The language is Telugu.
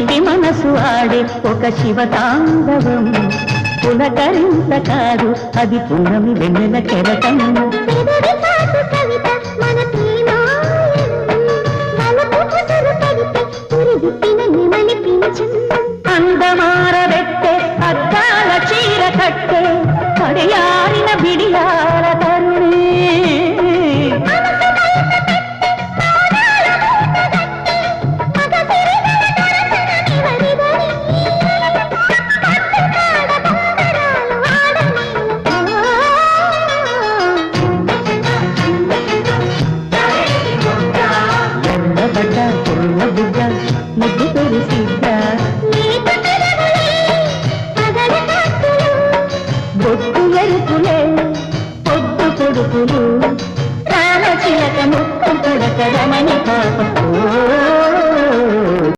చిలిపి మనసు ఆడే ఒక శివతాండవం పులకరింత కాదు అది పున్నమి వెన్నెల కెరటం అందమారబెట్టే అద్దాల చీర కట్టే పడియారిన బిడియాల తరుణే ముద్దు తెరిసిద్దా బొట్టు ఎరుపులే పొద్దు కొడుకులు రామ చిలక ముక్కు కొడక రమణి పాప